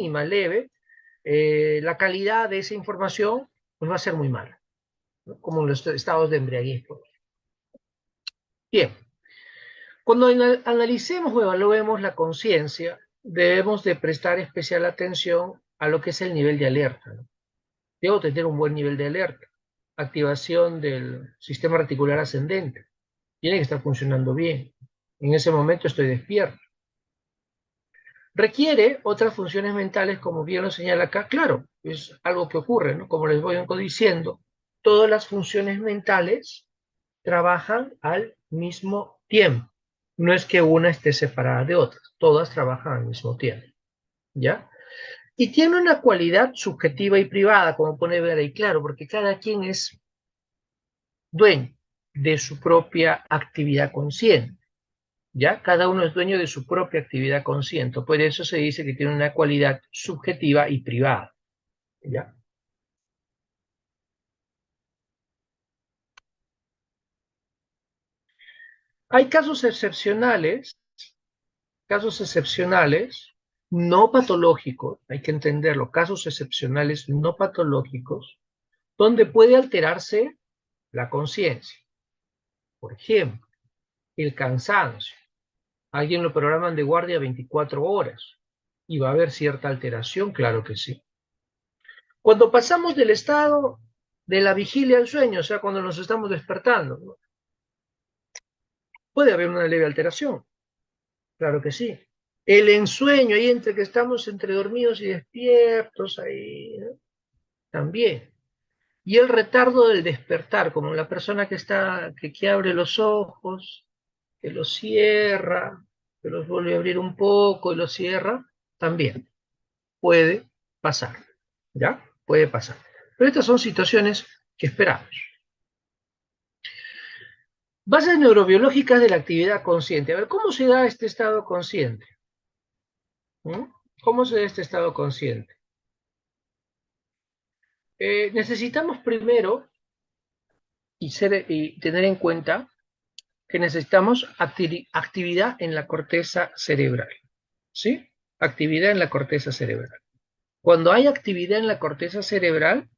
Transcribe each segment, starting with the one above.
mínima, leve, la calidad de esa información pues, va a ser muy mala, ¿no? Como en los estados de embriaguez. Bien, cuando analicemos o evaluemos la conciencia, debemos de prestar especial atención a lo que es el nivel de alerta, ¿no? Debo tener un buen nivel de alerta, activación del sistema reticular ascendente, tiene que estar funcionando bien. En ese momento estoy despierto. Requiere otras funciones mentales, como bien lo señala acá. Claro, es algo que ocurre, ¿no? Como les voy diciendo, todas las funciones mentales trabajan al mismo tiempo. No es que una esté separada de otra, todas trabajan al mismo tiempo, ¿ya? Y tiene una cualidad subjetiva y privada, como pone ver ahí, claro, porque cada quien es dueño de su propia actividad consciente. ¿Ya? Cada uno es dueño de su propia actividad consciente. Por eso se dice que tiene una cualidad subjetiva y privada. ¿Ya? Hay casos excepcionales, no patológicos, hay que entenderlo, casos excepcionales no patológicos, donde puede alterarse la conciencia. Por ejemplo, el cansancio. Alguien lo programan de guardia 24 horas y va a haber cierta alteración, claro que sí. Cuando pasamos del estado de la vigilia al sueño, o sea, cuando nos estamos despertando, ¿no? Puede haber una leve alteración, claro que sí. El ensueño, ahí entre que estamos entre dormidos y despiertos, ahí, ¿no? También. Y el retardo del despertar, como la persona que abre los ojos, que los cierra, que los vuelve a abrir un poco y los cierra, también puede pasar, ¿ya? Puede pasar. Pero estas son situaciones que esperamos. Bases neurobiológicas de la actividad consciente. A ver, ¿cómo se da este estado consciente? ¿Mm? ¿Cómo se da este estado consciente? Necesitamos primero y tener en cuenta que necesitamos actividad en la corteza cerebral. ¿Sí? Actividad en la corteza cerebral. Cuando hay actividad en la corteza cerebral,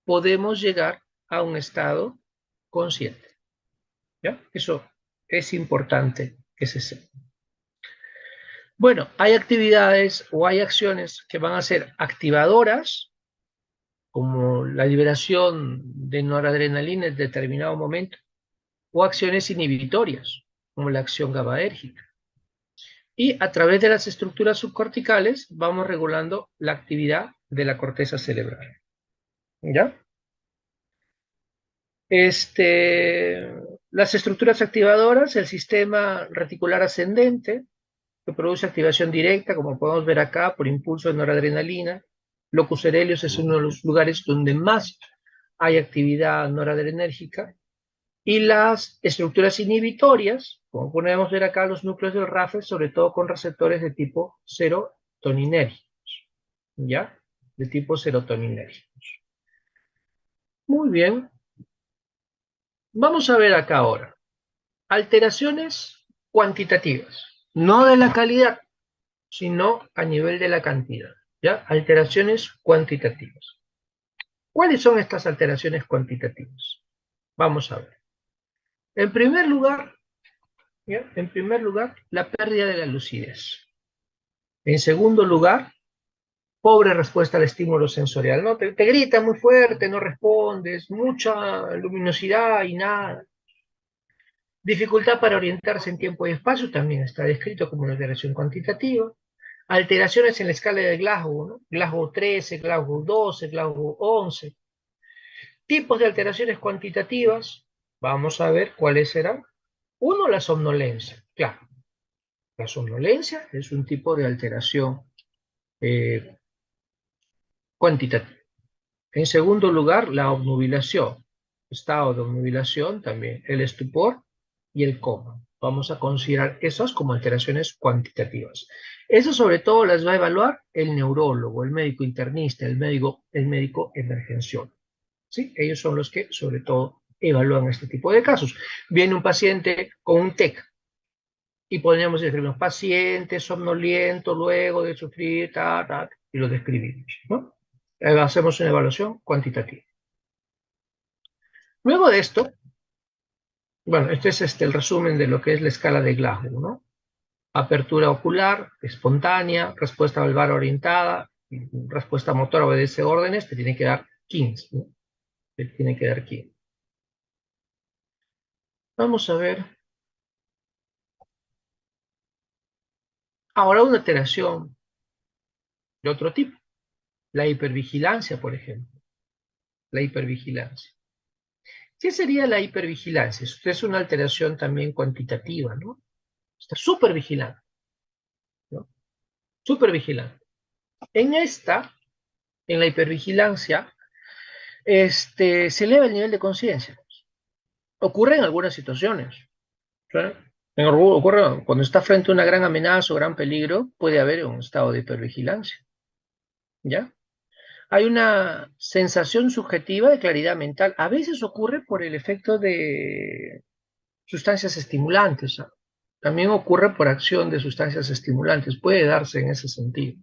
podemos llegar a un estado consciente. ¿Ya? Eso es importante que se sepa. Bueno, hay actividades o hay acciones que van a ser activadoras, como la liberación de noradrenalina en determinado momento, o acciones inhibitorias, como la acción GABAérgica. Y a través de las estructuras subcorticales vamos regulando la actividad de la corteza cerebral. ¿Ya? Las estructuras activadoras, el sistema reticular ascendente, que produce activación directa, como podemos ver acá, por impulso de noradrenalina. Locus coeruleus es uno de los lugares donde más hay actividad noradrenérgica. Y las estructuras inhibitorias, como podemos ver acá, los núcleos del RAFE, sobre todo con receptores de tipo serotoninérgicos, ¿ya? De tipo serotoninérgicos. Muy bien. Vamos a ver acá ahora. Alteraciones cuantitativas, no de la calidad, sino a nivel de la cantidad, ¿ya? Alteraciones cuantitativas. ¿Cuáles son estas alteraciones cuantitativas? Vamos a ver. En primer lugar, ¿ya? En primer lugar, la pérdida de la lucidez. En segundo lugar, pobre respuesta al estímulo sensorial, ¿no? Te grita muy fuerte, no respondes, mucha luminosidad y nada. Dificultad para orientarse en tiempo y espacio también está descrito como una alteración cuantitativa. Alteraciones en la escala de Glasgow, ¿no? Glasgow 13, Glasgow 12, Glasgow 11. Tipos de alteraciones cuantitativas, vamos a ver cuáles serán. Uno, la somnolencia. Claro, la somnolencia es un tipo de alteración eh, cuantitativa. En segundo lugar, la obnubilación. Estado de obnubilación también, el estupor y el coma. Vamos a considerar esas como alteraciones cuantitativas. Eso sobre todo las va a evaluar el neurólogo, el médico internista, el médico emergenciólogo. ¿Sí? Ellos son los que sobre todo evalúan este tipo de casos. Viene un paciente con un TEC y podríamos decir, un paciente somnoliento luego de sufrir, y lo describimos, ¿no? Hacemos una evaluación cuantitativa. Luego de esto, bueno, este es el resumen de lo que es la escala de Glasgow, ¿no? Apertura ocular, espontánea, respuesta valvar orientada, respuesta motora obedece órdenes, te tiene que dar 15, ¿no? Te tiene que dar 15. Vamos a ver ahora una alteración de otro tipo, la hipervigilancia, por ejemplo, la hipervigilancia. ¿Qué sería la hipervigilancia? Esto es una alteración también cuantitativa, ¿no? Está súper vigilante, ¿no? Súper vigilante. En la hipervigilancia, se eleva el nivel de conciencia. Ocurre en algunas situaciones, ¿sí? Ocurre cuando está frente a una gran amenaza o gran peligro, puede haber un estado de hipervigilancia, ¿ya? Hay una sensación subjetiva de claridad mental. A veces ocurre por el efecto de sustancias estimulantes, ¿sabes? También ocurre por acción de sustancias estimulantes. Puede darse en ese sentido.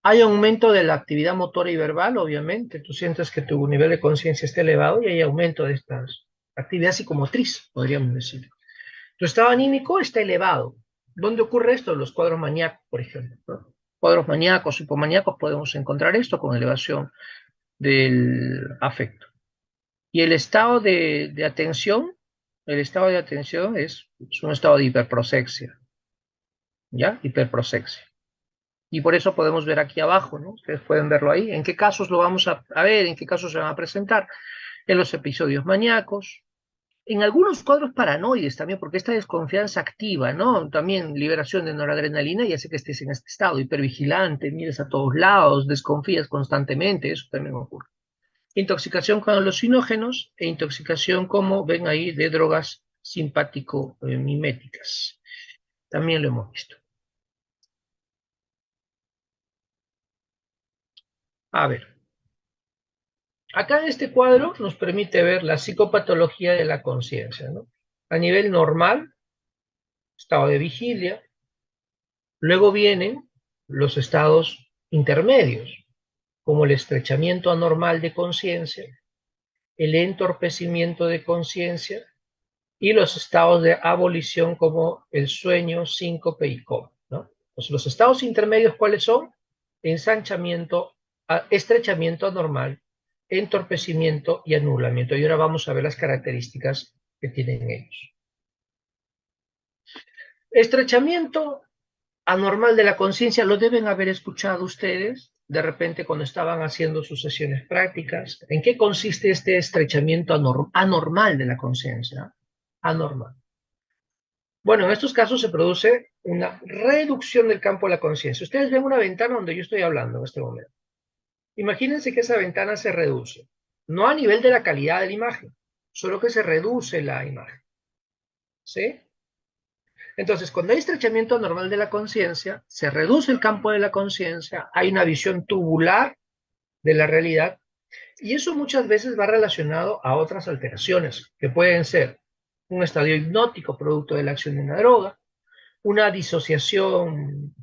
Hay aumento de la actividad motora y verbal, obviamente. Tú sientes que tu nivel de conciencia está elevado y hay aumento de estas actividad psicomotriz, podríamos decir. Tu estado anímico está elevado. ¿Dónde ocurre esto? En los cuadros maníacos, por ejemplo, ¿no? Cuadros maníacos, hipomaníacos, podemos encontrar esto con elevación del afecto. Y el estado de atención es un estado de hiperprosexia, ¿ya? Hiperprosexia. Y por eso podemos ver aquí abajo, ¿no? Ustedes pueden verlo ahí. ¿En qué casos lo vamos a ver? ¿En qué casos se van a presentar? En los episodios maníacos, en algunos cuadros paranoides también, porque esta desconfianza activa, ¿no? También liberación de noradrenalina y hace que estés en este estado hipervigilante, mires a todos lados, desconfías constantemente, eso también ocurre. Intoxicación con alucinógenos e intoxicación, como ven ahí, de drogas simpático-miméticas. También lo hemos visto. A ver, acá en este cuadro nos permite ver la psicopatología de la conciencia, ¿no? A nivel normal, estado de vigilia. Luego vienen los estados intermedios, como el estrechamiento anormal de conciencia, el entorpecimiento de conciencia y los estados de abolición como el sueño, síncope y coma, ¿no? Pues los estados intermedios, ¿cuáles son? Ensanchamiento, estrechamiento anormal, entorpecimiento y anulamiento. Y ahora vamos a ver las características que tienen ellos. Estrechamiento anormal de la conciencia lo deben haber escuchado ustedes de repente cuando estaban haciendo sus sesiones prácticas. ¿En qué consiste este estrechamiento anormal de la conciencia? Anormal. Bueno, en estos casos se produce una reducción del campo de la conciencia. Ustedes ven una ventana donde yo estoy hablando en este momento. Imagínense que esa ventana se reduce, no a nivel de la calidad de la imagen, solo que se reduce la imagen. ¿Sí? Entonces, cuando hay estrechamiento anormal de la conciencia, se reduce el campo de la conciencia, hay una visión tubular de la realidad, y eso muchas veces va relacionado a otras alteraciones, que pueden ser un estadio hipnótico producto de la acción de una droga, una disociación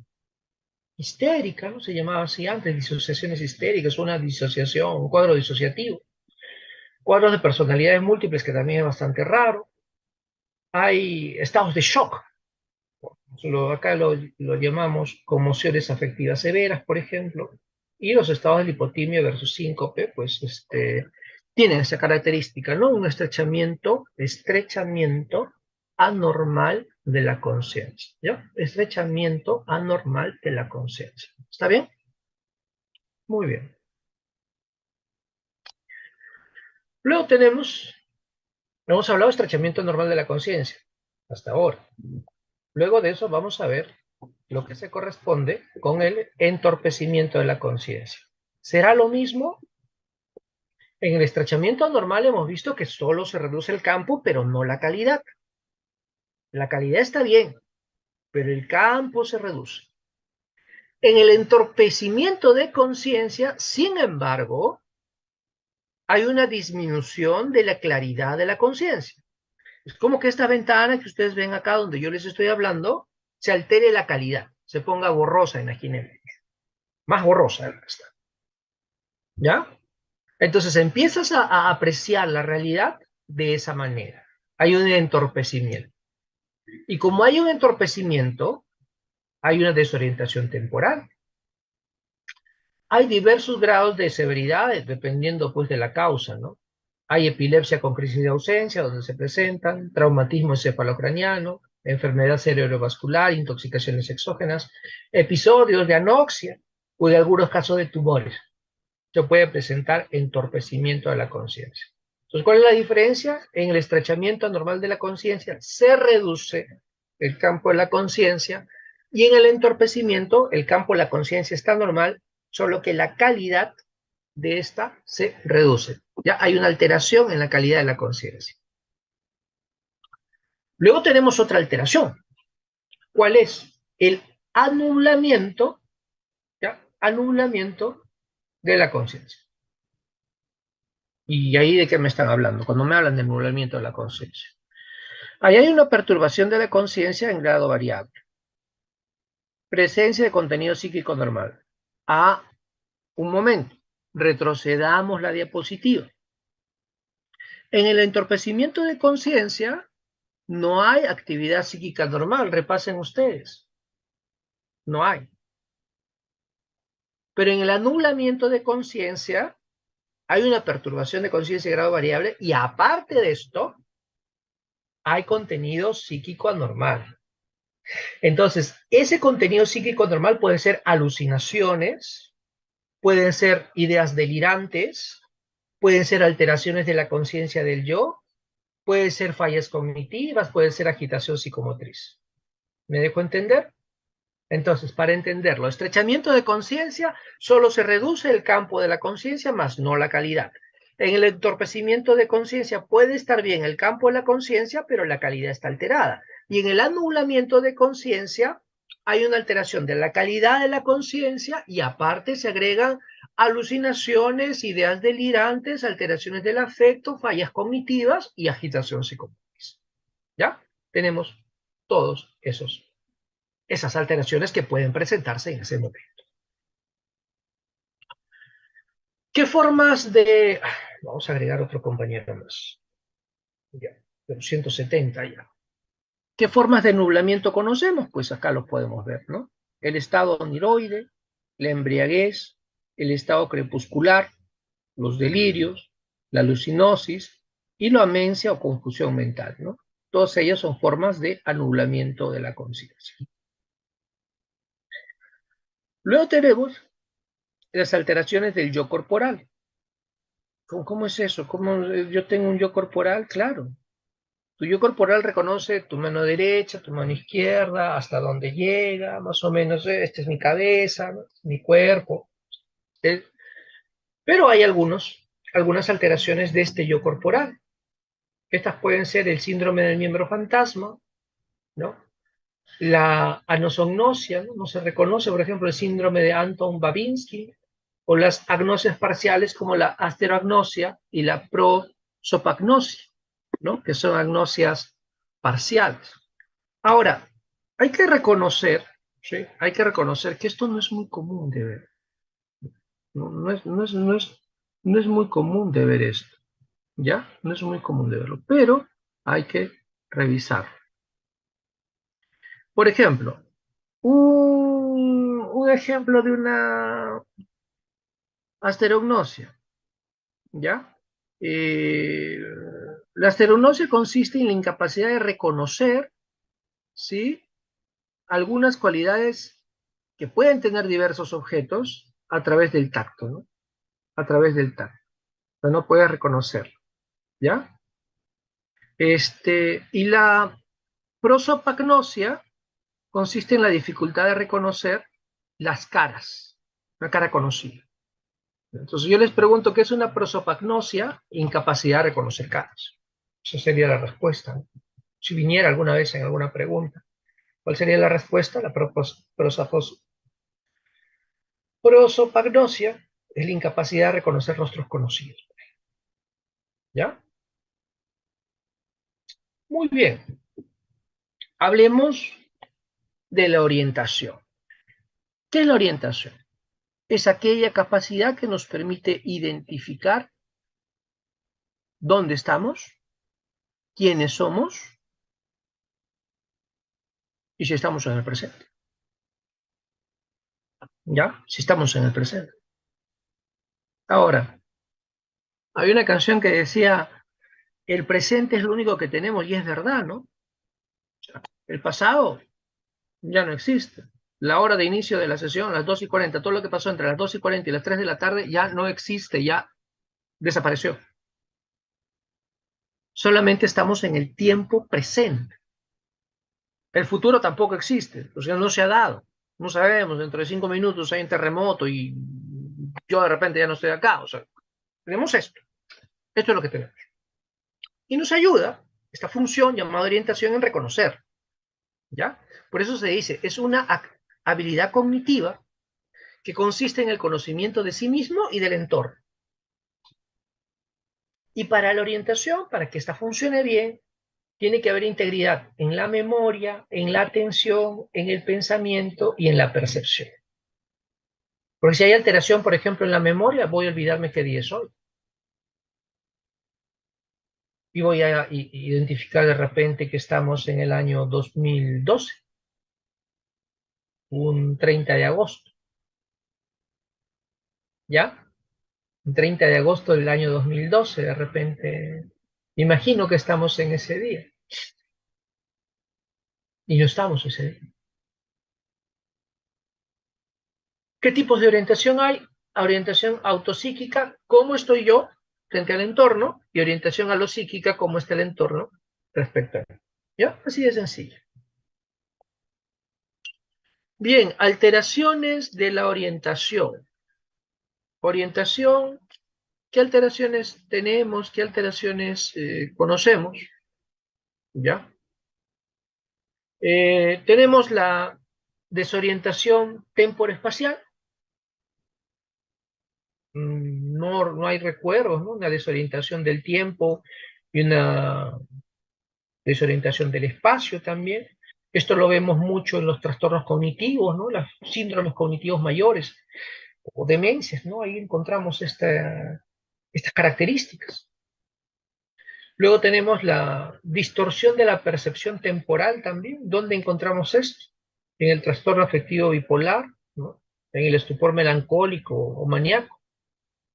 histérica, ¿no? Se llamaba así antes, disociaciones histéricas, una disociación, un cuadro disociativo, cuadros de personalidades múltiples, que también es bastante raro, hay estados de shock. Acá lo llamamos conmociones afectivas severas, por ejemplo, y los estados de lipotimia versus síncope, pues tienen esa característica, ¿no? Un estrechamiento anormal de la conciencia, ¿ya? Estrechamiento anormal de la conciencia. ¿Está bien? Muy bien. Luego hemos hablado de estrechamiento anormal de la conciencia, hasta ahora. Luego de eso vamos a ver lo que se corresponde con el entorpecimiento de la conciencia. ¿Será lo mismo? En el estrechamiento anormal hemos visto que solo se reduce el campo, pero no la calidad. La calidad está bien, pero el campo se reduce. En el entorpecimiento de conciencia, sin embargo, hay una disminución de la claridad de la conciencia. Es como que esta ventana que ustedes ven acá donde yo les estoy hablando, se altere la calidad, se ponga borrosa, imagínense. más borrosa de la que está. ¿Ya? Entonces empiezas a apreciar la realidad de esa manera. Hay un entorpecimiento. Y como hay un entorpecimiento, hay una desorientación temporal. Hay diversos grados de severidad dependiendo pues de la causa, ¿no? Hay epilepsia con crisis de ausencia, donde se presentan, traumatismo encefalocraniano, enfermedad cerebrovascular, intoxicaciones exógenas, episodios de anoxia o de algunos casos de tumores. Se puede presentar entorpecimiento de la conciencia. Entonces, ¿cuál es la diferencia? En el estrechamiento anormal de la conciencia se reduce el campo de la conciencia y en el entorpecimiento el campo de la conciencia está normal, solo que la calidad de esta se reduce. Ya hay una alteración en la calidad de la conciencia. Luego tenemos otra alteración. ¿Cuál es? El anulamiento, ¿ya? Anulamiento de la conciencia. ¿Y ahí de qué me están hablando? Cuando me hablan de anulamiento de la conciencia. Ahí hay una perturbación de la conciencia en grado variable. Presencia de contenido psíquico normal. Un momento. Retrocedamos la diapositiva. En el entorpecimiento de conciencia no hay actividad psíquica normal. Repasen ustedes. No hay. Pero en el anulamiento de conciencia hay una perturbación de conciencia de grado variable y aparte de esto hay contenido psíquico anormal. Entonces, ese contenido psíquico normal puede ser alucinaciones, pueden ser ideas delirantes, pueden ser alteraciones de la conciencia del yo, pueden ser fallas cognitivas, puede ser agitación psicomotriz. ¿Me dejo entender? Entonces, para entenderlo, estrechamiento de conciencia, solo se reduce el campo de la conciencia, más no la calidad. En el entorpecimiento de conciencia puede estar bien el campo de la conciencia, pero la calidad está alterada. Y en el anulamiento de conciencia hay una alteración de la calidad de la conciencia y aparte se agregan alucinaciones, ideas delirantes, alteraciones del afecto, fallas cognitivas y agitación psicomotriz. ¿Ya? Tenemos todos esas alteraciones que pueden presentarse en ese momento. ¿Qué formas de... Vamos a agregar otro compañero más. Ya, 170 ya. ¿Qué formas de nublamiento conocemos? Pues acá los podemos ver, ¿no? El estado oniroide, la embriaguez, el estado crepuscular, los delirios, la alucinosis y la amencia o confusión mental, ¿no? Todas ellas son formas de anublamiento de la conciencia. Luego tenemos las alteraciones del yo corporal. ¿Cómo es eso? ¿Cómo yo tengo un yo corporal? Claro. Tu yo corporal reconoce tu mano derecha, tu mano izquierda, hasta dónde llega, más o menos, esta es mi cabeza, ¿no? Mi cuerpo. ¿Eh? Pero hay algunas alteraciones de este yo corporal. Estas pueden ser el síndrome del miembro fantasma, ¿no? La anosognosia, ¿no? No se reconoce, por ejemplo, el síndrome de Anton Babinski, o las agnosias parciales como la asteroagnosia y la prosopagnosia, ¿no? Que son agnosias parciales. Ahora, hay que reconocer, ¿sí? Hay que reconocer que esto no es muy común de ver. No es muy común de ver esto, ¿ya? No es muy común de verlo, pero hay que revisar. Por ejemplo, un ejemplo de una asterognosia, ¿ya? Eh, la asterognosia consiste en la incapacidad de reconocer, ¿sí? Algunas cualidades que pueden tener diversos objetos a través del tacto, ¿no? A través del tacto. Pero no puedes reconocerlo, ¿ya? Y la prosopagnosia consiste en la dificultad de reconocer las caras, una cara conocida. Entonces yo les pregunto, ¿qué es una prosopagnosia? Incapacidad de reconocer caras. Esa sería la respuesta, ¿no? Si viniera alguna vez en alguna pregunta, ¿cuál sería la respuesta? La prosopagnosia es la incapacidad de reconocer rostros conocidos. ¿Ya? Muy bien. Hablemos de la orientación. ¿Qué es la orientación? es aquella capacidad que nos permite identificar dónde estamos, quiénes somos y si estamos en el presente. ¿Ya? Si estamos en el presente. Ahora, había una canción que decía, el presente es lo único que tenemos y es verdad, ¿no? El pasado ya no existe. La hora de inicio de la sesión, las 2:40, todo lo que pasó entre las 2:40 y las 3 de la tarde ya no existe, ya desapareció. Solamente estamos en el tiempo presente. El futuro tampoco existe, o sea, no se ha dado. No sabemos, dentro de 5 minutos hay un terremoto y yo de repente ya no estoy acá. O sea, tenemos esto. Esto es lo que tenemos. Y nos ayuda esta función llamada orientación en reconocer. ¿Ya? Por eso se dice, es una habilidad cognitiva que consiste en el conocimiento de sí mismo y del entorno. Y para la orientación, para que esta funcione bien, tiene que haber integridad en la memoria, en la atención, en el pensamiento y en la percepción. Porque si hay alteración, por ejemplo, en la memoria, voy a olvidarme qué día es hoy. Y voy a identificar de repente que estamos en el año 2012, un 30 de agosto. ¿Ya? Un 30 de agosto del año 2012, de repente, imagino que estamos en ese día. Y no estamos ese día. ¿Qué tipos de orientación hay? Orientación autopsíquica, cómo estoy yo frente al entorno, y orientación alopsíquica, cómo está el entorno respecto a mí. ¿Ya? Así de sencillo. Bien, alteraciones de la orientación. Orientación, ¿qué alteraciones tenemos? ¿Qué alteraciones conocemos? ¿Ya? Tenemos la desorientación temporoespacial. No hay recuerdos, ¿no? Una desorientación del tiempo y una desorientación del espacio también. Esto lo vemos mucho en los trastornos cognitivos, ¿no? Los síndromes cognitivos mayores o demencias, ¿no? Ahí encontramos estas características. Luego tenemos la distorsión de la percepción temporal también. ¿Dónde encontramos esto? En el trastorno afectivo bipolar, ¿no? En el estupor melancólico o maníaco.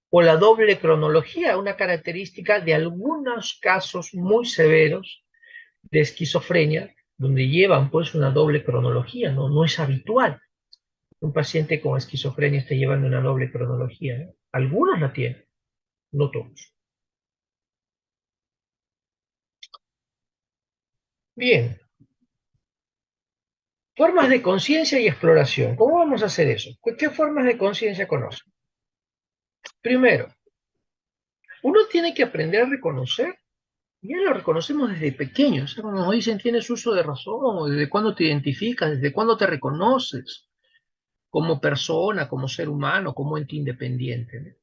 O la doble cronología, una característica de algunos casos muy severos de esquizofrenia, donde llevan pues una doble cronología, ¿no? No es habitual que un paciente con esquizofrenia esté llevando una doble cronología, ¿eh? Algunos la tienen, no todos. Bien, formas de conciencia y exploración. ¿Cómo vamos a hacer eso? ¿Qué formas de conciencia conocen? Primero, uno tiene que aprender a reconocer. Ya lo reconocemos desde pequeños. Cuando nos dicen tienes uso de razón, desde cuándo te identificas, desde cuándo te reconoces como persona, como ser humano, como ente independiente, ¿no?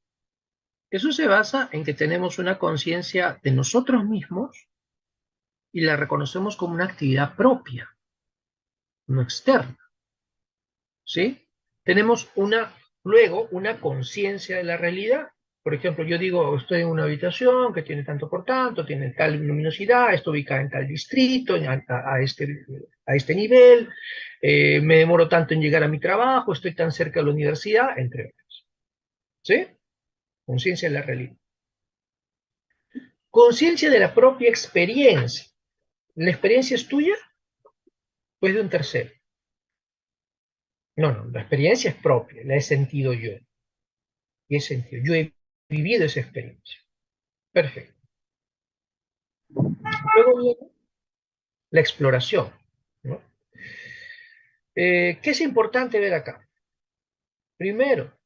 Eso se basa en que tenemos una conciencia de nosotros mismos y la reconocemos como una actividad propia, no externa, ¿sí? Tenemos luego una conciencia de la realidad. Por ejemplo, yo digo, estoy en una habitación que tiene tanto por tanto, tiene tal luminosidad, está ubicada en tal distrito, a este nivel, me demoro tanto en llegar a mi trabajo, estoy tan cerca de la universidad, entre otros. ¿Sí? Conciencia de la realidad. Conciencia de la propia experiencia. ¿La experiencia es tuya? Pues de un tercero. No, la experiencia es propia, la he sentido yo. Y he sentido, yo he vivido esa experiencia. Perfecto. Luego viene la exploración, ¿no? ¿Qué es importante ver acá? Primero,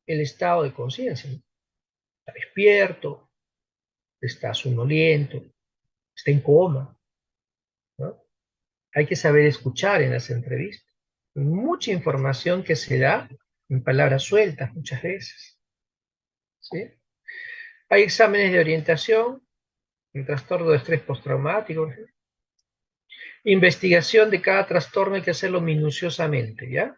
el estado de conciencia, ¿no? Está despierto, está somnoliento, está en coma, ¿no? Hay que saber escuchar en las entrevistas. Mucha información que se da en palabras sueltas muchas veces, ¿sí? Hay exámenes de orientación, el trastorno de estrés postraumático. Investigación de cada trastorno hay que hacerlo minuciosamente, ¿ya?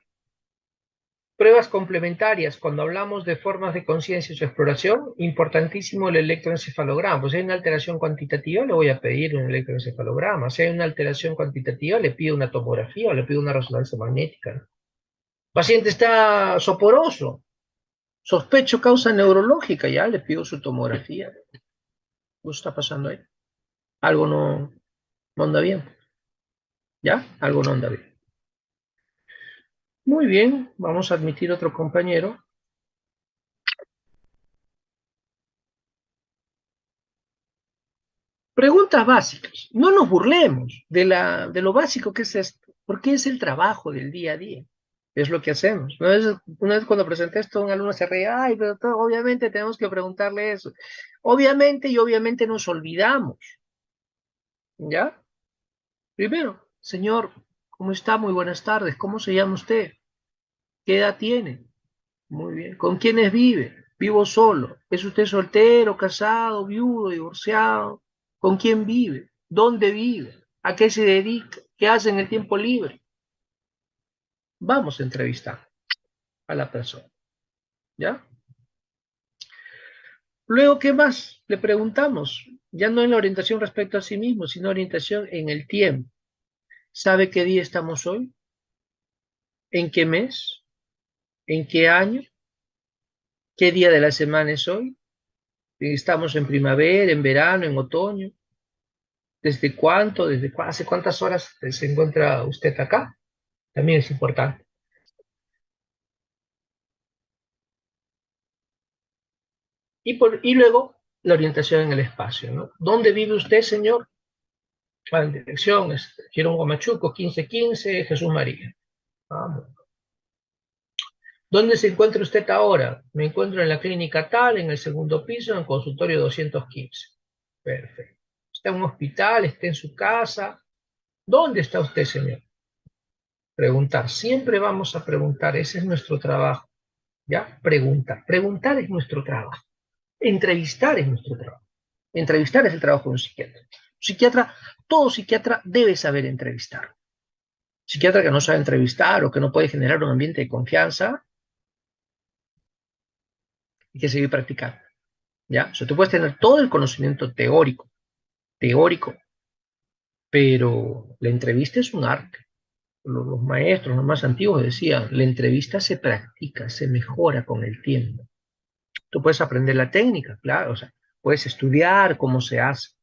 Pruebas complementarias, cuando hablamos de formas de conciencia y su exploración, importantísimo el electroencefalograma. Pues si hay una alteración cuantitativa, le voy a pedir un electroencefalograma. Si hay una alteración cuantitativa, le pido una tomografía o le pido una resonancia magnética. El paciente está soporoso, sospecho causa neurológica, ya le pido su tomografía. ¿Qué está pasando ahí? Algo no anda bien, ¿ya? Algo no anda bien. Muy bien, vamos a admitir otro compañero. Preguntas básicas. No nos burlemos de lo básico que es esto, porque es el trabajo del día a día. Es lo que hacemos. Una vez cuando presenté esto, un alumno se reía, ay, pero obviamente tenemos que preguntarle eso. Obviamente y obviamente nos olvidamos. ¿Ya? Primero, señor, ¿cómo está? Muy buenas tardes. ¿Cómo se llama usted? ¿Qué edad tiene? Muy bien. ¿Con quiénes vive? Vivo solo. ¿Es usted soltero, casado, viudo, divorciado? ¿Con quién vive? ¿Dónde vive? ¿A qué se dedica? ¿Qué hace en el tiempo libre? Vamos a entrevistar a la persona, ¿ya? Luego, ¿qué más? Le preguntamos, ya no en la orientación respecto a sí mismo, sino orientación en el tiempo. ¿Sabe qué día estamos hoy? ¿En qué mes? ¿En qué año? ¿Qué día de la semana es hoy? ¿Estamos en primavera, en verano, en otoño? ¿Desde cuánto? ¿Hace cuántas horas se encuentra usted acá? También es importante. Y luego la orientación en el espacio, ¿no? ¿Dónde vive usted, señor? En dirección, Girón Guamachuco, 1515, Jesús María. Vamos. ¿Dónde se encuentra usted ahora? Me encuentro en la clínica tal, en el segundo piso, en el consultorio 215. Perfecto. ¿Está en un hospital? ¿Está en su casa? ¿Dónde está usted, señor? Preguntar. Siempre vamos a preguntar. Ese es nuestro trabajo. ¿Ya? Preguntar. Preguntar es nuestro trabajo. Entrevistar es nuestro trabajo. Entrevistar es el trabajo de un psiquiatra. Psiquiatra, todo psiquiatra debe saber entrevistar. Psiquiatra que no sabe entrevistar o que no puede generar un ambiente de confianza, hay que seguir practicando. ¿Ya? O sea, tú puedes tener todo el conocimiento teórico, pero la entrevista es un arte. Los maestros, los más antiguos decían, la entrevista se practica, se mejora con el tiempo. Tú puedes aprender la técnica, claro, o sea, puedes estudiar cómo se hace,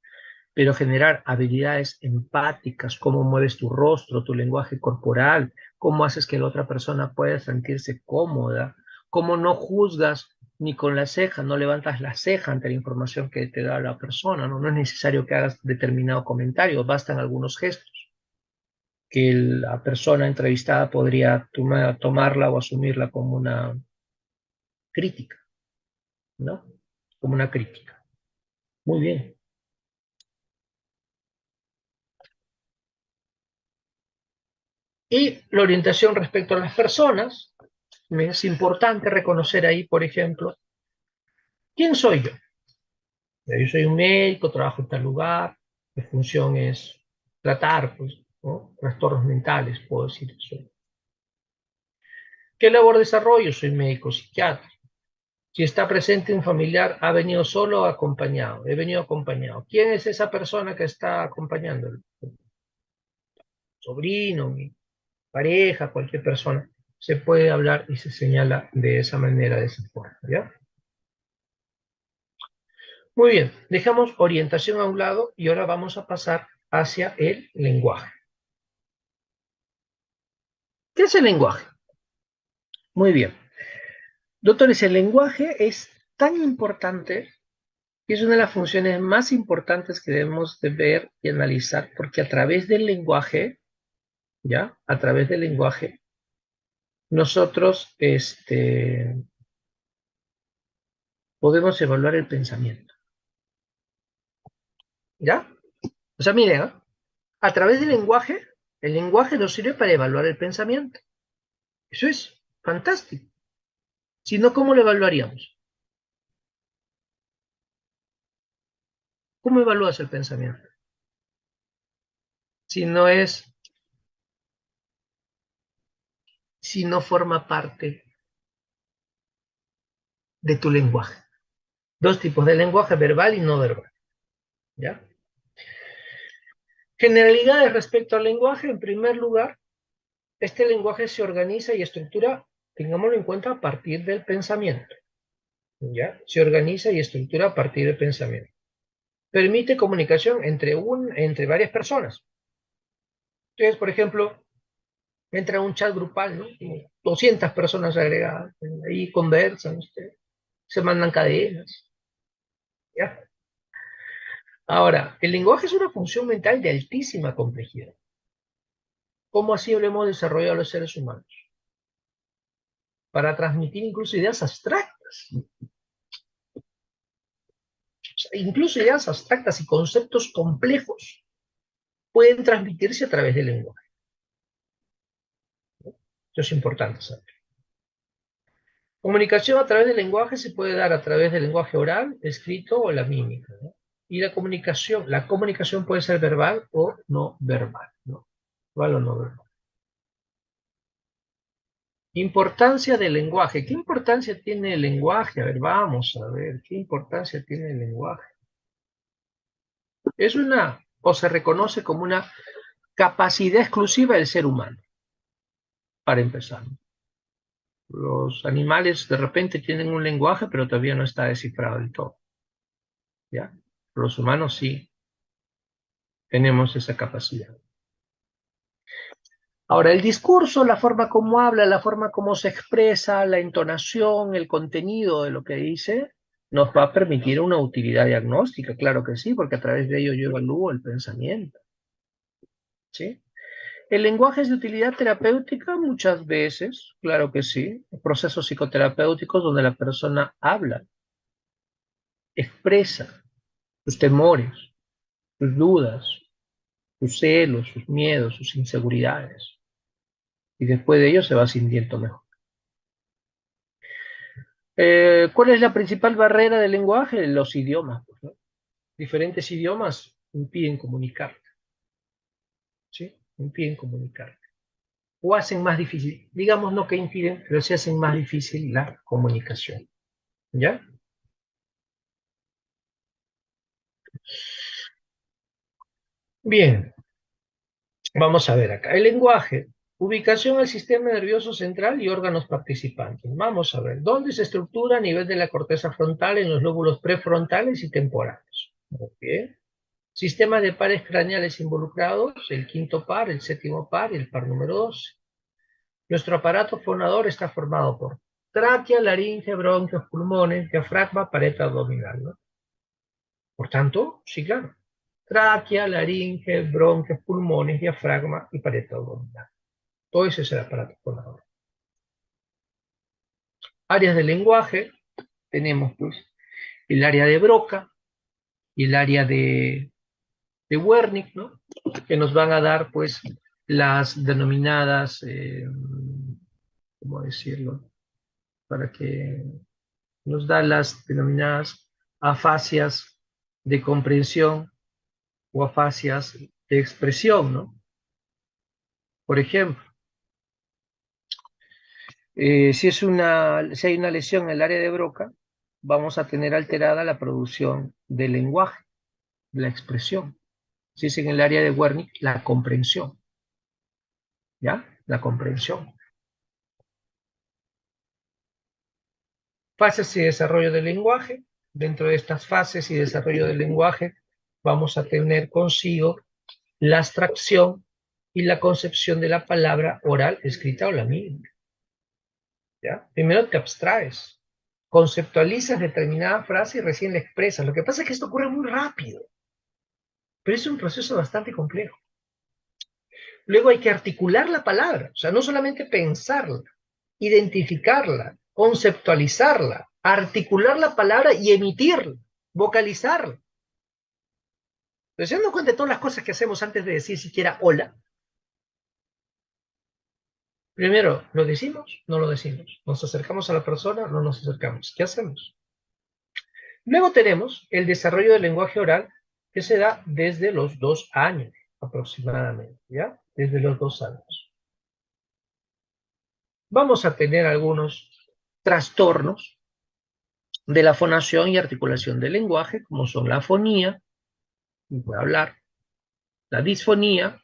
pero generar habilidades empáticas, cómo mueves tu rostro, tu lenguaje corporal, cómo haces que la otra persona pueda sentirse cómoda, cómo no juzgas ni con la ceja, no levantas la ceja ante la información que te da la persona, no, no es necesario que hagas determinado comentario, bastan algunos gestos que la persona entrevistada podría tomarla o asumirla como una crítica, ¿no? Como una crítica. Muy bien. Y la orientación respecto a las personas, me es importante reconocer ahí, por ejemplo, ¿quién soy yo? Yo soy un médico, trabajo en tal lugar, mi función es tratar, pues, ¿no? Trastornos mentales, puedo decir eso. ¿Qué labor desarrollo? Soy médico psiquiatra. Si está presente un familiar, ¿ha venido solo o acompañado? He venido acompañado. ¿Quién es esa persona que está acompañando? Sobrino, mi pareja, cualquier persona. Se puede hablar y se señala de esa manera, de esa forma, ¿ya? Muy bien, dejamos orientación a un lado y ahora vamos a pasar hacia el lenguaje. ¿Qué es el lenguaje? Muy bien. Doctores, el lenguaje es tan importante y es una de las funciones más importantes que debemos de ver y analizar porque a través del lenguaje, ¿ya? A través del lenguaje, nosotros podemos evaluar el pensamiento, ¿ya? O sea, miren, ¿eh? A través del lenguaje, el lenguaje nos sirve para evaluar el pensamiento. Eso es fantástico. Si no, ¿cómo lo evaluaríamos? ¿Cómo evalúas el pensamiento? Si no es, si no forma parte. de tu lenguaje. Dos tipos de lenguaje, verbal y no verbal. ¿Ya? Generalidades respecto al lenguaje. En primer lugar, este lenguaje se organiza y estructura, tengámoslo en cuenta, a partir del pensamiento. ¿Ya? Se organiza y estructura a partir del pensamiento. Permite comunicación entre varias personas. Entonces, por ejemplo, entra un chat grupal, ¿no? 200 personas agregadas, ahí conversan, se mandan cadenas. ¿Ya? Ahora, el lenguaje es una función mental de altísima complejidad. ¿Cómo así lo hemos desarrollado los seres humanos? Para transmitir incluso ideas abstractas. O sea, incluso ideas abstractas y conceptos complejos pueden transmitirse a través del lenguaje. Esto es importante saber. Comunicación a través del lenguaje se puede dar a través del lenguaje oral, escrito o la mímica, ¿no? Y la comunicación puede ser verbal o no verbal, ¿no? Verbal o no verbal. Importancia del lenguaje. ¿Qué importancia tiene el lenguaje? A ver, vamos a ver, ¿qué importancia tiene el lenguaje? O se reconoce como una capacidad exclusiva del ser humano, para empezar. Los animales de repente tienen un lenguaje, pero todavía no está descifrado del todo, ¿ya? Los humanos sí tenemos esa capacidad. Ahora, el discurso, la forma como habla, la forma como se expresa, la entonación, el contenido de lo que dice, nos va a permitir una utilidad diagnóstica, claro que sí, porque a través de ello yo evalúo el pensamiento, ¿sí? ¿El lenguaje es de utilidad terapéutica? Muchas veces, claro que sí. Procesos psicoterapéuticos donde la persona habla, expresa sus temores, sus dudas, sus celos, sus miedos, sus inseguridades. Y después de ello se va sintiendo mejor. ¿Cuál es la principal barrera del lenguaje? Los idiomas, pues, ¿no? Diferentes idiomas impiden comunicar, ¿sí? Impiden comunicar. O hacen más difícil, digamos no que impiden, pero sí hacen más difícil la comunicación. ¿Ya? Bien, vamos a ver acá. El lenguaje, ubicación del sistema nervioso central y órganos participantes. Vamos a ver, ¿dónde se estructura a nivel de la corteza frontal en los lóbulos prefrontales y temporales? Bien. Sistemas de pares craneales involucrados, el quinto par, el séptimo par y el par número 12. Nuestro aparato fonador está formado por tráquea, laringe, bronquios, pulmones, diafragma, pared abdominal, ¿no? Por tanto, sí, claro. Tráquea, laringe, bronquios, pulmones, diafragma y pared abdominal. Todo eso es el aparato fonador. Áreas del lenguaje, tenemos pues el área de Broca y el área de Wernicke, ¿no? Que nos van a dar pues las denominadas, ¿cómo decirlo? Para que nos da las denominadas afasias de comprensión o afasias de expresión, ¿no? Por ejemplo, si hay una lesión en el área de Broca, vamos a tener alterada la producción del lenguaje, la expresión. Si es en el área de Wernicke, la comprensión, ¿ya? La comprensión. Fases y desarrollo del lenguaje. Dentro de estas fases y desarrollo del lenguaje, vamos a tener consigo la abstracción y la concepción de la palabra oral, escrita o la mímica. ¿Ya? Primero te abstraes, conceptualizas determinada frase y recién la expresas. Lo que pasa es que esto ocurre muy rápido, pero es un proceso bastante complejo. Luego hay que articular la palabra, o sea, no solamente pensarla, identificarla, conceptualizarla, articular la palabra y emitirla, vocalizarla. ¿Se dan cuenta de todas las cosas que hacemos antes de decir siquiera hola? Primero, ¿lo decimos? No lo decimos. ¿Nos acercamos a la persona? No nos acercamos. ¿Qué hacemos? Luego tenemos el desarrollo del lenguaje oral que se da desde los 2 años aproximadamente, ¿ya? Desde los 2 años. Vamos a tener algunos trastornos de la fonación y articulación del lenguaje, como son la afonía, y puede hablar, la disfonía,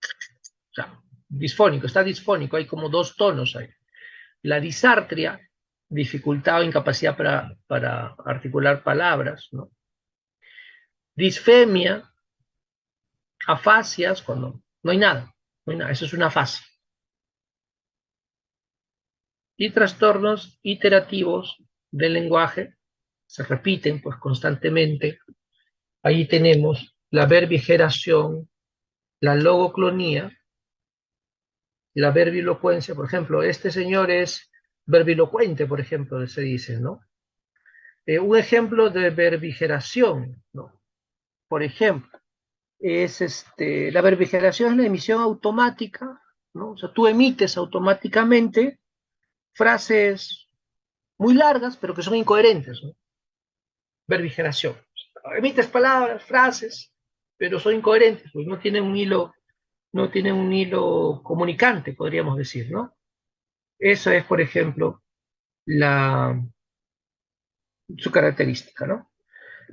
o sea, disfónico, está disfónico, hay como dos tonos ahí. La disartria, dificultad o incapacidad para articular palabras, ¿no? Disfemia, afasias, cuando no hay nada, no hay nada, eso es una afasia. Y trastornos iterativos del lenguaje, se repiten pues constantemente. Ahí tenemos la verbigeración, la logoclonía, la verbilocuencia. Por ejemplo, este señor es verbilocuente, por ejemplo, se dice, ¿no? Un ejemplo de verbigeración, ¿no? Por ejemplo, es la verbigeración es la emisión automática, ¿no? O sea, tú emites automáticamente frases muy largas, pero que son incoherentes, ¿no? Verbigeración. Emites palabras, frases, pero son incoherentes, pues no tienen un hilo comunicante, podríamos decir, ¿no? Esa es, por ejemplo, su característica, ¿no?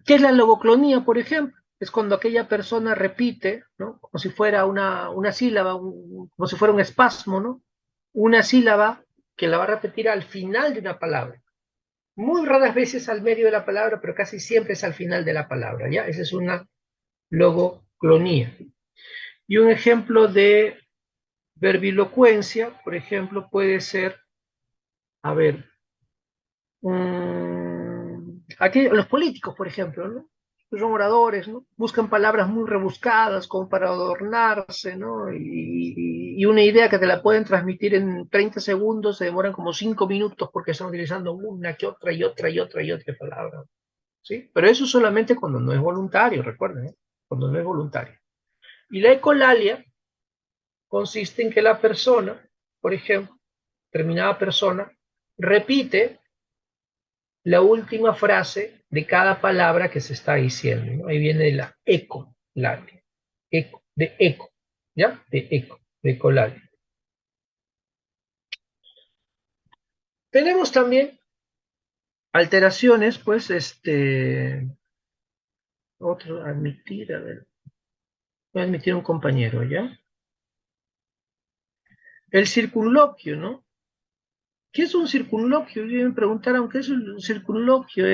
¿Qué es la logoclonía, por ejemplo? Es cuando aquella persona repite, ¿no? Como si fuera una sílaba, como si fuera un espasmo, ¿no? Una sílaba que la va a repetir al final de una palabra. Muy raras veces al medio de la palabra, pero casi siempre es al final de la palabra, ¿ya? Esa es una logoclonía. Y un ejemplo de verbilocuencia, por ejemplo, puede ser, a ver, aquí los políticos, por ejemplo, ¿no? Son oradores, ¿no? Buscan palabras muy rebuscadas como para adornarse, ¿no? Y una idea que te la pueden transmitir en 30 segundos se demoran como 5 minutos porque están utilizando una que otra y otra y otra y otra palabra, ¿sí? Pero eso solamente cuando no es voluntario, recuerden, ¿eh? Cuando no es voluntario. Y la ecolalia consiste en que la persona, por ejemplo, determinada persona, repite la última frase de cada palabra que se está diciendo, ¿no? Ahí viene la ecolalia, eco, de eco, ¿ya? De eco, de ecolalia. Tenemos también alteraciones, pues, otro, admitir, a ver, voy a admitir un compañero, ¿ya? El circunloquio, ¿no? ¿Qué es un circunloquio? Me preguntaron qué es un circunloquio.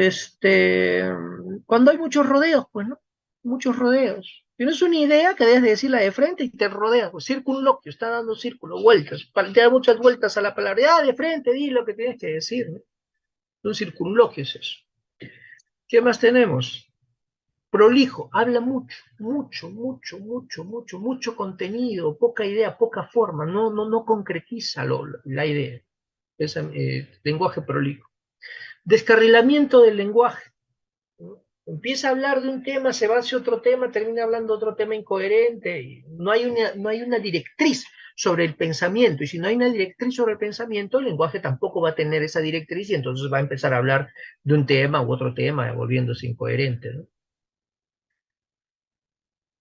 Cuando hay muchos rodeos, pues, ¿no? Muchos rodeos. Tienes una idea que debes de decirla de frente y te rodeas. Pues circunloquio, está dando círculos, vueltas. Te da muchas vueltas a la palabra. Ah, de frente, di lo que tienes que decir, ¿no? Un circunloquio es eso. ¿Qué más tenemos? Prolijo, habla mucho, mucho, mucho, mucho, mucho, mucho contenido, poca idea, poca forma, no concretiza la idea. Es lenguaje prolijo. Descarrilamiento del lenguaje, ¿no? Empieza a hablar de un tema, se va hacia otro tema, termina hablando de otro tema incoherente, y no hay una directriz sobre el pensamiento, y si no hay una directriz sobre el pensamiento, el lenguaje tampoco va a tener esa directriz, y entonces va a empezar a hablar de un tema u otro tema, volviéndose incoherente, ¿no?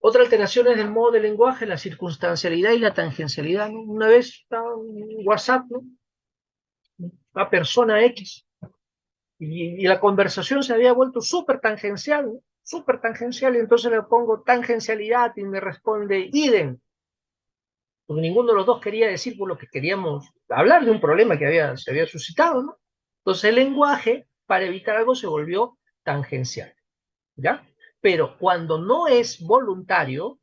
Otra alteración es del modo de lenguaje, la circunstancialidad y la tangencialidad, ¿no? Una vez estaba en WhatsApp, ¿no? Una persona X, y la conversación se había vuelto súper tangencial, ¿no? Súper tangencial, y entonces le pongo tangencialidad y me responde idem, porque ninguno de los dos quería decir por lo que queríamos hablar de un problema que se había suscitado, ¿no? Entonces el lenguaje, para evitar algo, se volvió tangencial, ¿ya? Pero cuando no es voluntario,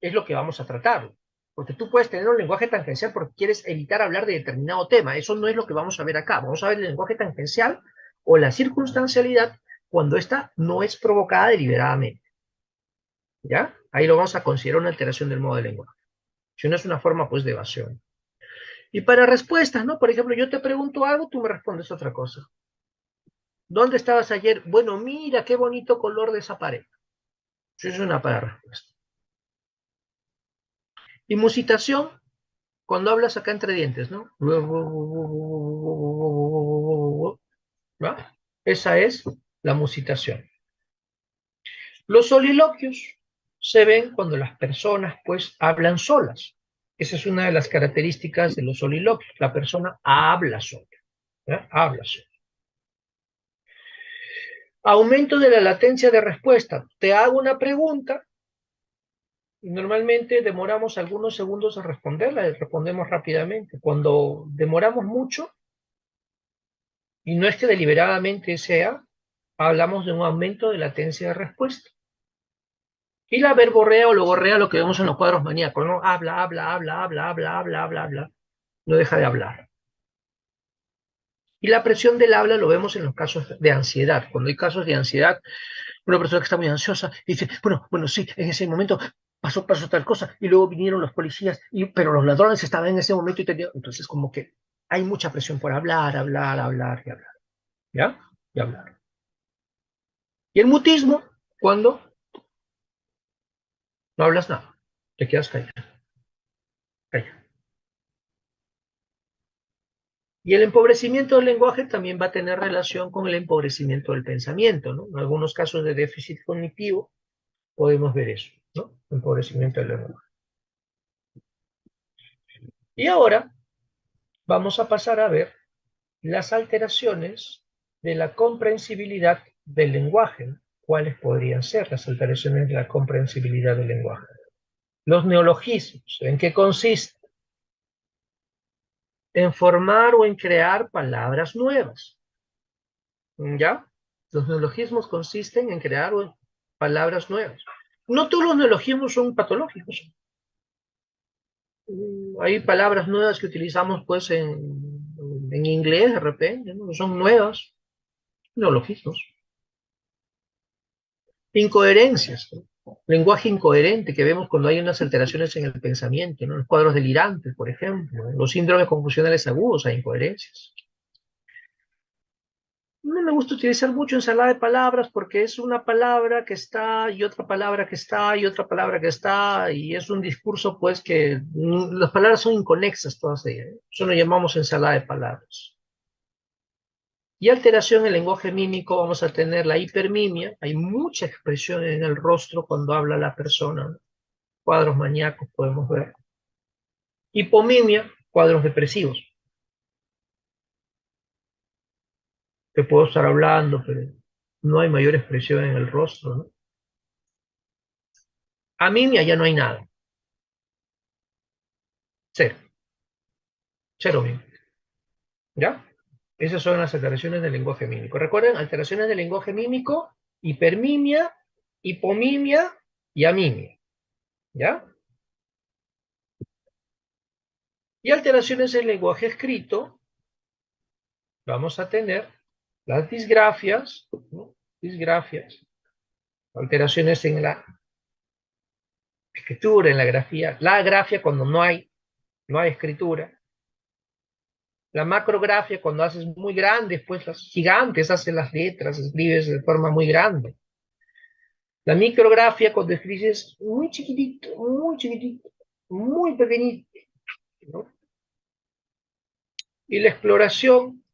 es lo que vamos a tratar. Porque tú puedes tener un lenguaje tangencial porque quieres evitar hablar de determinado tema. Eso no es lo que vamos a ver acá. Vamos a ver el lenguaje tangencial o la circunstancialidad cuando esta no es provocada deliberadamente. ¿Ya? Ahí lo vamos a considerar una alteración del modo de lenguaje. Si no es una forma, pues, de evasión. Y para respuestas, ¿no? Por ejemplo, yo te pregunto algo, tú me respondes otra cosa. ¿Dónde estabas ayer? Bueno, mira qué bonito color de esa pared. Eso es una para respuesta. Y musitación, cuando hablas acá entre dientes, ¿no? ¿Va? Esa es la musitación. Los soliloquios se ven cuando las personas, pues, hablan solas. Esa es una de las características de los soliloquios. La persona habla sola, ¿ya? Habla sola. Aumento de la latencia de respuesta. Te hago una pregunta y normalmente demoramos algunos segundos en responderla y respondemos rápidamente. Cuando demoramos mucho, y no es que deliberadamente sea, hablamos de un aumento de latencia de respuesta. Y la verborrea o logorrea, lo que vemos en los cuadros maníacos, ¿no? Habla, habla, habla, habla, habla, habla, habla, habla. No deja de hablar. Y la presión del habla lo vemos en los casos de ansiedad. Cuando hay casos de ansiedad, una persona que está muy ansiosa y dice, bueno, sí, en ese momento pasó tal cosa, y luego vinieron los policías, pero los ladrones estaban en ese momento y tenían... Entonces, como que hay mucha presión por hablar, hablar, hablar y hablar. ¿Ya? Y hablar. Y el mutismo, cuando no hablas nada, te quedas callado. Callado. Y el empobrecimiento del lenguaje también va a tener relación con el empobrecimiento del pensamiento, ¿no? En algunos casos de déficit cognitivo podemos ver eso, ¿no? Empobrecimiento del lenguaje. Y ahora vamos a pasar a ver las alteraciones de la comprensibilidad del lenguaje. ¿Cuáles podrían ser las alteraciones de la comprensibilidad del lenguaje? Los neologismos, ¿en qué consiste? En formar o en crear palabras nuevas. ¿Ya? Los neologismos consisten en crear palabras nuevas. No todos los neologismos son patológicos. Hay palabras nuevas que utilizamos pues en inglés de repente, ¿no? Son nuevas, neologismos. Incoherencias, ¿no? Lenguaje incoherente que vemos cuando hay unas alteraciones en el pensamiento, ¿no? Los cuadros delirantes, por ejemplo, ¿no? Los síndromes confusionales agudos, hay incoherencias. No me gusta utilizar mucho ensalada de palabras porque es una palabra que está y otra palabra que está y otra palabra que está y es un discurso pues que las palabras son inconexas todas ellas, ¿eh? Eso lo llamamos ensalada de palabras. Y alteración en el lenguaje mímico vamos a tener la hipermimia, hay mucha expresión en el rostro cuando habla la persona, ¿no? Cuadros maníacos podemos ver. Hipomimia, cuadros depresivos. Te puedo estar hablando, pero no hay mayor expresión en el rostro, ¿no? Amimia ya no hay nada. Cero, cero mismo, ¿ya? Esas son las alteraciones del lenguaje mímico. Recuerden, alteraciones del lenguaje mímico, hipermimia, hipomimia y amimia, ¿ya? Y alteraciones del lenguaje escrito, vamos a tener las disgrafias, ¿no? Disgrafias, alteraciones en la escritura, en la grafía, la grafia cuando no hay escritura, la macrografia cuando haces muy grandes, pues las gigantes hacen las letras, escribes de forma muy grande. La micrografía cuando escribes muy chiquitito, muy pequeñito, ¿no? Y la exploración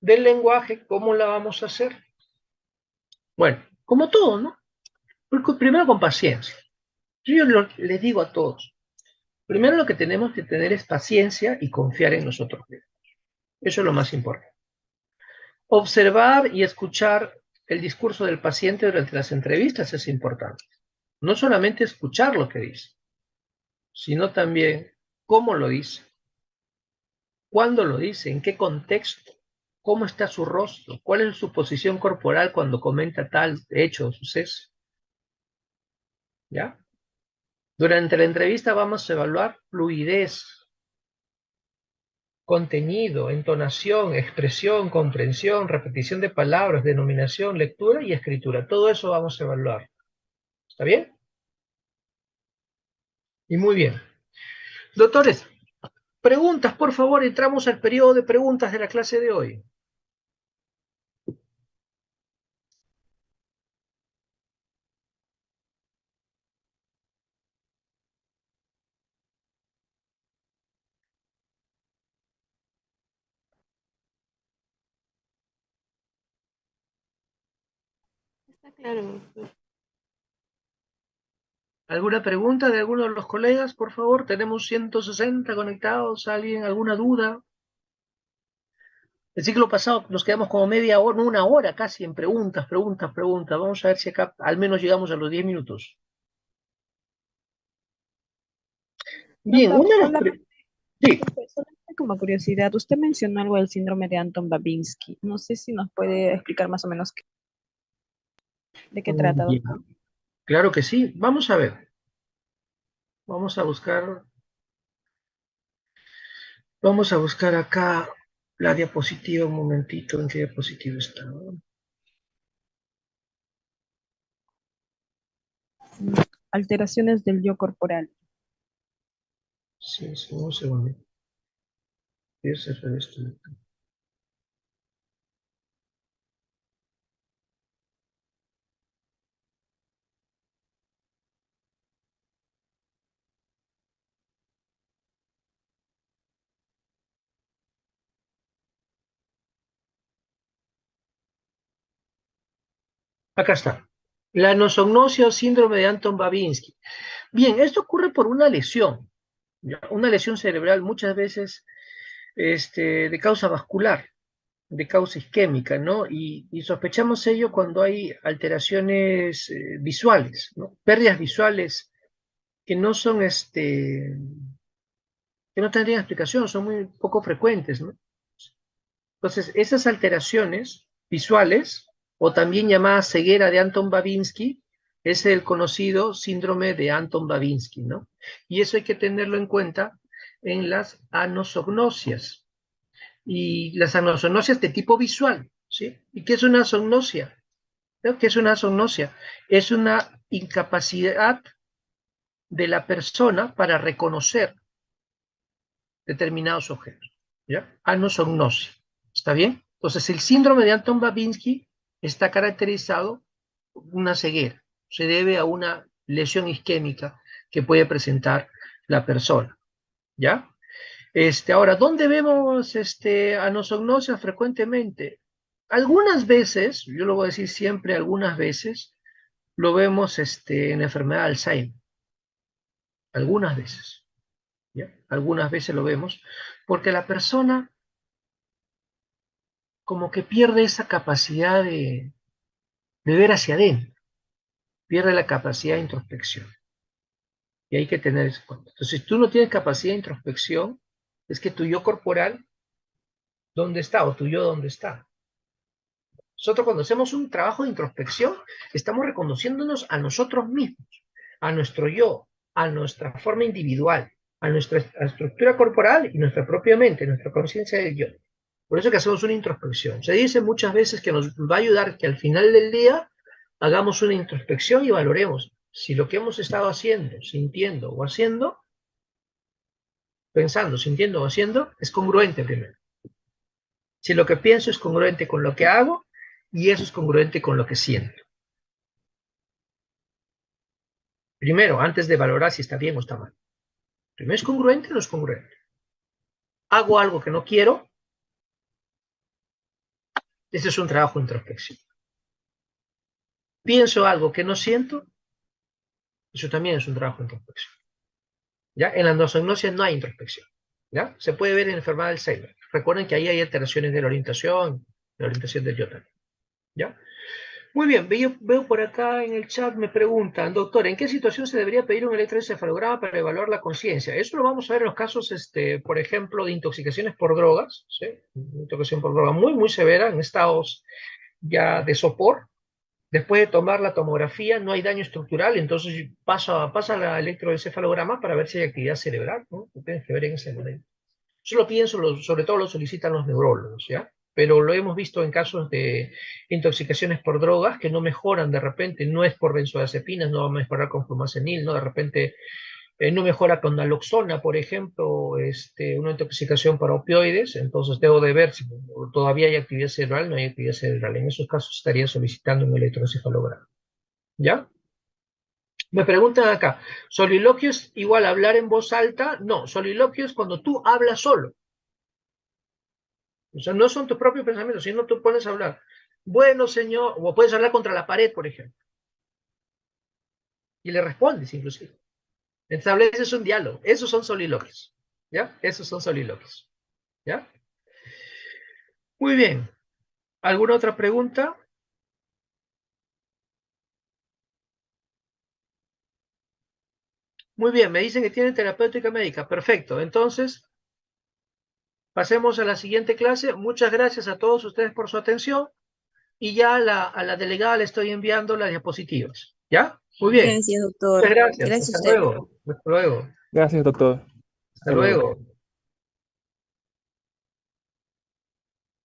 del lenguaje, ¿cómo la vamos a hacer? Bueno, como todo, ¿no? Primero con paciencia. Les digo a todos, primero lo que tenemos que tener es paciencia y confiar en nosotros mismos. Eso es lo más importante. Observar y escuchar el discurso del paciente durante las entrevistas es importante. No solamente escuchar lo que dice, sino también cómo lo dice, cuándo lo dice, en qué contexto, cómo está su rostro, cuál es su posición corporal cuando comenta tal hecho o suceso. ¿Ya? Durante la entrevista vamos a evaluar fluidez, contenido, entonación, expresión, comprensión, repetición de palabras, denominación, lectura y escritura. Todo eso vamos a evaluar. ¿Está bien? Y muy bien. Doctores, preguntas, por favor, entramos al periodo de preguntas de la clase de hoy. Está claro. ¿Alguna pregunta de alguno de los colegas, por favor? Tenemos 160 conectados. ¿Alguien, alguna duda? El ciclo pasado nos quedamos como media hora, no, una hora casi en preguntas, preguntas, preguntas. Vamos a ver si acá al menos llegamos a los 10 minutos. Bien, Doctor, una de las... solamente, Sí. disculpe, solamente como curiosidad, usted mencionó algo del síndrome de Anton-Babinski. No sé si nos puede explicar más o menos de qué trata, Ya, doctor. claro que sí. Vamos a ver. Vamos a buscar. Vamos a buscar acá la diapositiva un momentito. ¿En qué diapositiva está? Alteraciones del yo corporal. Sí, sí, un segundo. Voy a cerrar esto. Acá está. La anosognosia o síndrome de Anton-Babinski. Bien, esto ocurre por una lesión. ¿Ya? Una lesión cerebral muchas veces de causa vascular, de causa isquémica, ¿no? Y sospechamos ello cuando hay alteraciones visuales, ¿no? Pérdidas visuales que no son, que no tendrían explicación, son muy poco frecuentes, ¿no? Entonces, esas alteraciones visuales, o también llamada ceguera de Anton-Babinski, es el conocido síndrome de Anton-Babinski, ¿no? Y eso hay que tenerlo en cuenta en las anosognosias. Y las anosognosias de tipo visual, ¿sí? ¿Y qué es una anosognosia? ¿No? ¿Qué es una anosognosia? Es una incapacidad de la persona para reconocer determinados objetos, ¿ya? Anosognosia, ¿está bien? Entonces, el síndrome de Anton-Babinski está caracterizado por una ceguera, se debe a una lesión isquémica que puede presentar la persona, ¿ya? Ahora, ¿dónde vemos anosognosia frecuentemente? Algunas veces, yo lo voy a decir siempre, algunas veces, lo vemos en la enfermedad de Alzheimer, algunas veces, ¿ya? Algunas veces lo vemos, porque la persona como que pierde esa capacidad de ver hacia adentro, pierde la capacidad de introspección. Y hay que tener eso en cuenta. Entonces, si tú no tienes capacidad de introspección, es que tu yo corporal, ¿dónde está? O tu yo, ¿dónde está? Nosotros cuando hacemos un trabajo de introspección, estamos reconociéndonos a nosotros mismos, a nuestro yo, a nuestra forma individual, a nuestra estructura corporal y nuestra propia mente, nuestra conciencia del yo. Por eso que hacemos una introspección. Se dice muchas veces que nos va a ayudar que al final del día hagamos una introspección y valoremos si lo que hemos estado haciendo, sintiendo o haciendo, pensando, sintiendo o haciendo, es congruente primero. Si lo que pienso es congruente con lo que hago y eso es congruente con lo que siento. Primero, antes de valorar si está bien o está mal. Primero, ¿es congruente o no es congruente? Hago algo que no quiero, ese es un trabajo de introspección. Pienso algo que no siento, eso también es un trabajo de introspección. ¿Ya? En la anosognosia no hay introspección. ¿Ya? Se puede ver en la enfermedad del Alzheimer. Recuerden que ahí hay alteraciones de la orientación del yo también. ¿Ya? Muy bien, veo por acá en el chat, me preguntan, doctor, ¿en qué situación se debería pedir un electroencefalograma para evaluar la conciencia? Eso lo vamos a ver en los casos, por ejemplo, de intoxicaciones por drogas, ¿sí? Intoxicación por droga muy, muy severa, en estados ya de sopor. Después de tomar la tomografía no hay daño estructural, entonces pasa la electroencefalograma para ver si hay actividad cerebral, ¿no? Lo tienes que ver en ese momento. Yo lo pienso, sobre todo lo solicitan los neurólogos, ¿ya? Pero lo hemos visto en casos de intoxicaciones por drogas que no mejoran de repente, no es por benzodiazepinas, no va a mejorar con flumazenil, no de repente no mejora con naloxona, por ejemplo, una intoxicación por opioides, entonces debo de ver si todavía hay actividad cerebral, no hay actividad cerebral. En esos casos estaría solicitando un electroencefalograma, ¿ya? Me preguntan acá, ¿soliloquio es igual a hablar en voz alta? No, soliloquio es cuando tú hablas solo. O sea, no son tus propios pensamientos, sino tú pones a hablar. Bueno, señor, o puedes hablar contra la pared, por ejemplo, y le respondes inclusive. Estableces un diálogo. Esos son soliloquios, ¿ya? Esos son soliloquios, ¿ya? Muy bien. ¿Alguna otra pregunta? Muy bien, me dicen que tienen terapéutica médica. Perfecto. Entonces, pasemos a la siguiente clase. Muchas gracias a todos ustedes por su atención. Y ya a la delegada le estoy enviando las diapositivas. ¿Ya? Muy bien. Gracias, Muchas doctor. gracias. Gracias a Hasta usted. luego. Hasta luego. Gracias, doctor. Hasta luego.